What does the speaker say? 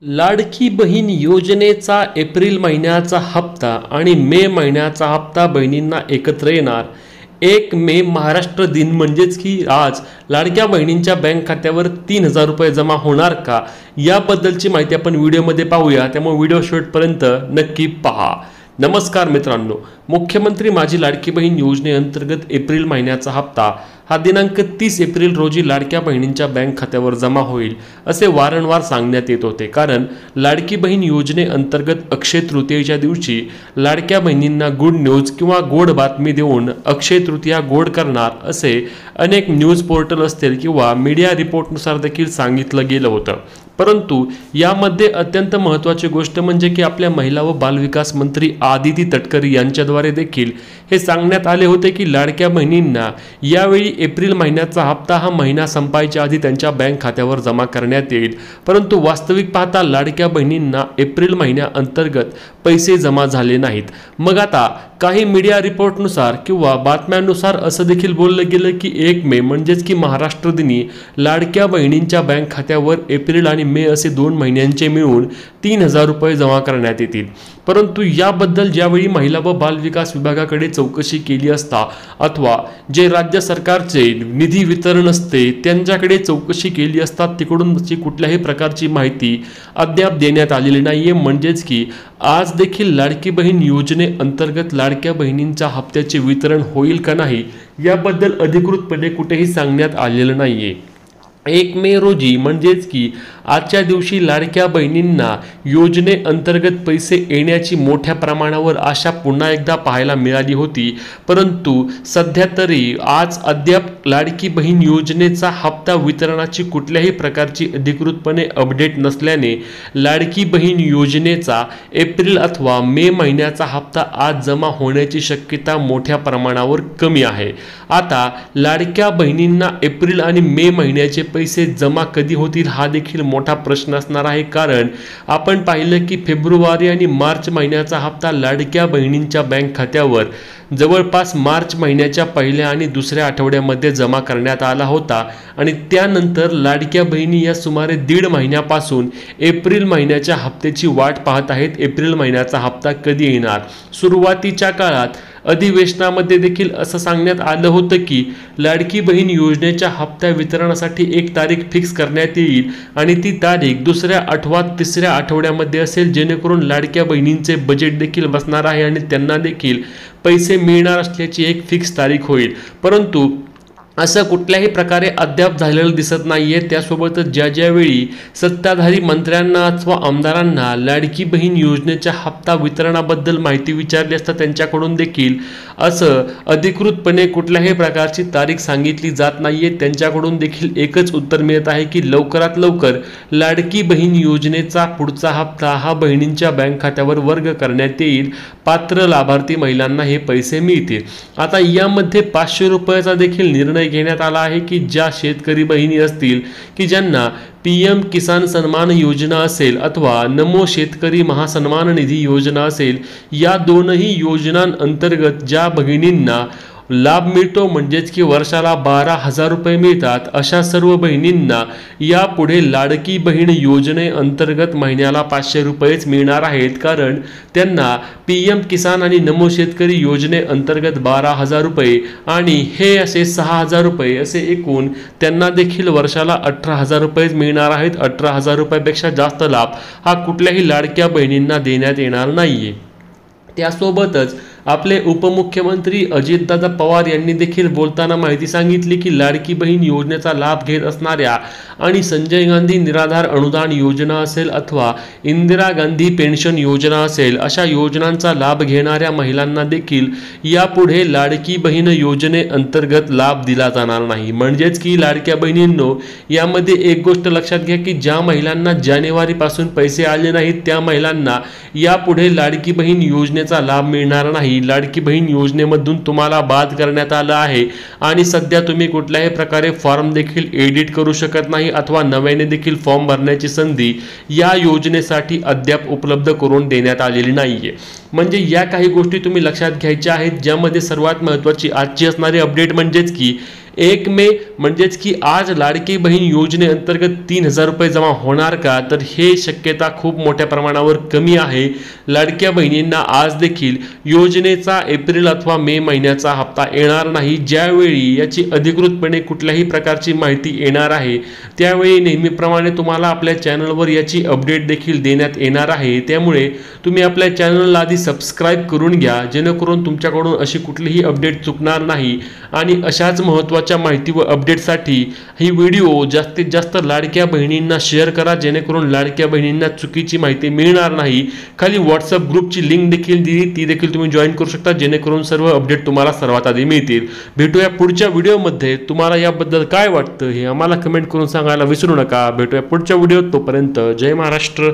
लाडकी बहीण योजनेचा एप्रिल महिन्याचा हप्ता आणि मे महिन्याचा हप्ता बहिणींना एकत्र येणार. 1 मे महाराष्ट्र दिन म्हणजेच की आज लाडक्या बहिणींच्या बँक खात्यावर 3,000 रुपये जमा होणार का, याबद्दलची माहिती आपण व्हिडिओमध्ये पाहूया. त्यामुळे व्हिडिओ शेवटपर्यंत नक्की पहा. नमस्कार मित्रांनो, मुख्यमंत्री माझी लाडकी बहीण योजनेअंतर्गत एप्रिल महिन्याचा हप्ता हा दिनांक 30 एप्रिल रोजी लाडक्या बहिणींच्या बँक खात्यावर जमा होईल असे वारंवार सांगण्यात येत होते. कारण लाडकी बहीण योजनेअंतर्गत अक्षय तृतीयेच्या दिवशी लाडक्या बहिणींना गुड न्यूज किंवा गोड बातमी देऊन अक्षय तृतीया गोड करणार असे अनेक न्यूज पोर्टल असतील किंवा मीडिया रिपोर्टनुसार देखील सांगितलं गेलं होतं. परंतु यामध्ये अत्यंत महत्त्वाची गोष्ट म्हणजे की आपल्या महिला व बालविकास मंत्री आदिती तटकरे यांच्याद्वारे देखील हे सांगण्यात आले होते की लाडक्या बहिणींना यावेळी एप्रिल महिन्याचा हप्ता हा महिना संपायच्या आधी त्यांच्या बँक खात्यावर जमा करण्यात येईल. परंतु वास्तविक पाहता लाडक्या बहिणींना एप्रिल महिन्याअंतर्गत पैसे जमा झाले नाहीत. मग आता काही मीडिया रिपोर्टनुसार किंवा बातम्यांनुसार असं देखील बोललं गेलं की 1 मे म्हणजेच की महाराष्ट्र दिनी लाडक्या बहिणींच्या बँक खात्यावर एप्रिल आणि मे असे 2 महिन्यांचे मिळून 3,000 रुपये जमा करण्यात येतील. परंतु याबद्दल ज्यावेळी महिला व बालविकास विभागाकडे चौकशी केली असता अथवा जे राज्य सरकारचे निधी वितरण असते त्यांच्याकडे चौकशी केली असता तिकडून कुठल्याही प्रकारची माहिती अद्याप देण्यात आलेली नाहीये. म्हणजेच की आज देखील लाडकी बहीण योजनेअंतर्गत लाडक्या बहिणींच्या हप्त्याचे वितरण होईल का नाही याबद्दल अधिकृतपणे कुठेही सांगण्यात आलेलं नाहीये. 1 मे रोजी म्हणजेच की आजच्या दिवशी लाडक्या बहिणींना योजनेअंतर्गत पैसे येण्याची मोठ्या प्रमाणावर आशा पुन्हा एकदा पाहायला मिळाली होती. परंतु सध्या तरी आज अद्याप लाडकी बहीण योजनेचा हप्ता वितरणाची कुठल्याही प्रकारची अधिकृतपणे अपडेट नसल्याने लाडकी बहीण योजनेचा एप्रिल अथवा मे महिन्याचा हप्ता आज जमा होण्याची शक्यता मोठ्या प्रमाणावर कमी आहे. आता लाडक्या बहिणींना एप्रिल आणि मे महिन्याचे पैसे जमा कधी होतील हा देखील मोठा प्रश्न असणार आहे. कारण आपण पाहिलं की फेब्रुवारी आणि मार्च महिन्याचा हप्ता लाडक्या बहिणींच्या बँक खात्यावर जवळपास मार्च महिन्याच्या पहिल्या आणि दुसऱ्या आठवड्यामध्ये जमा करण्यात आला होता आणि त्यानंतर लाडक्या बहिणी या सुमारे 1.5 महिन्यापासून एप्रिल महिन्याच्या हप्त्याची वाट पाहत आहेत. एप्रिल महिन्याचा हप्ता कधी येणार. सुरुवातीच्या काळात अधिवेशनामध्ये देखील असं सांगण्यात आलं होतं की लाडकी बहीण योजनेच्या हप्त्या वितरणासाठी एक तारीख फिक्स करण्यात येईल आणि ती तारीख दुसऱ्या अथवा तिसऱ्या आठवड्यामध्ये असेल, जेणेकरून लाडक्या बहिणींचे बजेट देखील बसणार आहे आणि त्यांना देखील पैसे मिळणार असल्याची एक फिक्स तारीख होईल. परंतु असं कुठल्याही प्रकारे अद्याप झालेलं दिसत नाहीये. त्यासोबतच ज्यावेळी सत्ताधारी मंत्र्यांना अथवा आमदारांना लाडकी बहीण योजनेच्या हप्ता वितरणाबद्दल माहिती विचारली असता त्यांच्याकडून देखील असं अधिकृतपणे कुठल्याही प्रकारची तारीख सांगितली जात नाहीये. त्यांच्याकडून देखील एकच उत्तर मिळत आहे की लवकरात लवकर लाडकी बहीण योजनेचा पुढचा हप्ता हा बहिणींच्या बँक खात्यावर वर्ग करण्यात येईल. पात्र लाभार्थी महिलांना हे पैसे मिळतील. आता यामध्ये 500 रुपयाचा देखील निर्णय घेण्यात आला आहे की ज्या शेतकरी बहिणी असतील की ज्यांना PM किसान सन्मान योजना असेल अथवा नमो शेतकरी महासन्मान निधी योजना असेल, या दोनही योजनांअंतर्गत ज्या भगिनींना लाभ मिळतो म्हणजेच की वर्षाला 12,000 रुपये मिळतात, अशा सर्व बहिणींना यापुढे लाडकी बहीण योजनेअंतर्गत महिन्याला 500 रुपयेच मिळणार आहेत. कारण त्यांना PM किसान आणि नमो शेतकरी योजनेअंतर्गत 12,000 रुपये आणि हे असे 6,000 रुपये असे एकूण त्यांना देखील वर्षाला 18,000 रुपये मिळणार आहेत. 18,000 रुपयापेक्षा जास्त लाभ हा कुठल्याही लाडक्या बहिणींना देण्यात येणार नाहीये. त्यासोबतच आपले उपमुख्यमंत्री अजितदादा पवार यांनी देखील बोलताना माहिती सांगितली की लाडकी बहीण योजनेचा लाभ घेत असणाऱ्या आणि संजय गांधी निराधार अनुदान योजना असेल अथवा इंदिरा गांधी पेन्शन योजना असेल, अशा योजनांचा लाभ घेणाऱ्या महिलांना देखील यापुढे लाडकी बहीण योजनेअंतर्गत लाभ दिला जाणार नाही. म्हणजेच की लाडक्या बहिणींनो, यामध्ये एक गोष्ट लक्षात घ्या की ज्या महिलांना जानेवारीपासून पैसे आले नाहीत त्या महिलांना यापुढे लाडकी बहीण योजनेचा लाभ मिळणार नाही. लाडकी बहीण योजनेमधून तुम्हाला बाद करण्यात आलं आहे आणि सध्या तुम्ही कुठल्याही प्रकारे फॉर्म देखील एडिट करू शकत नाही अथवा नव्याने देखील फॉर्म भरण्याची संधी या योजनेसाठी अद्याप उपलब्ध करून देण्यात आलेली नाहीये. म्हणजे या काही गोष्टी तुम्ही लक्षात घ्यायच्या आहेत, ज्यामध्ये सर्वात महत्त्वाची आजची असणारी अपडेट म्हणजेच की 1 मे म्हणजेच की आज लाडकी बहीण योजनेअंतर्गत 3,000 रुपये जमा होणार का, तर हे शक्यता खूप मोठ्या प्रमाणावर कमी आहे. लाडक्या बहिणींना आज देखील योजनेचा एप्रिल अथवा मे महिन्याचा हप्ता येणार नाही. ज्यावेळी याची अधिकृतपणे कुठल्याही प्रकारची माहिती येणार आहे त्यावेळी नेहमीप्रमाणे तुम्हाला आपल्या चॅनलवर याची अपडेट देखील देण्यात येणार आहे. त्यामुळे तुम्ही आपल्या चॅनलला आधी सबस्क्राईब करून घ्या, जेणेकरून तुमच्याकडून अशी कुठलीही अपडेट चुकणार नाही. आणि अशाच महत्त्वाच्या माहिती व अपडेटसाठी ही व्हिडिओ जास्तीत जास्त लाडक्या बहिणींना शेअर करा, जेणेकरून लाडक्या बहिणींना चुकीची माहिती मिळणार नाही. खाली व्हॉट्सअप ग्रुपची लिंक देखील दिली, ती देखील तुम्ही जॉईन करू शकता, जेणेकरून सर्व अपडेट तुम्हाला सर्वात आधी मिळतील. भेटूया पुढच्या व्हिडिओमध्ये. तुम्हाला याबद्दल काय वाटतं हे आम्हाला कमेंट करून सांगायला विसरू नका. भेटूया पुढच्या व्हिडिओत. तोपर्यंत जय महाराष्ट्र.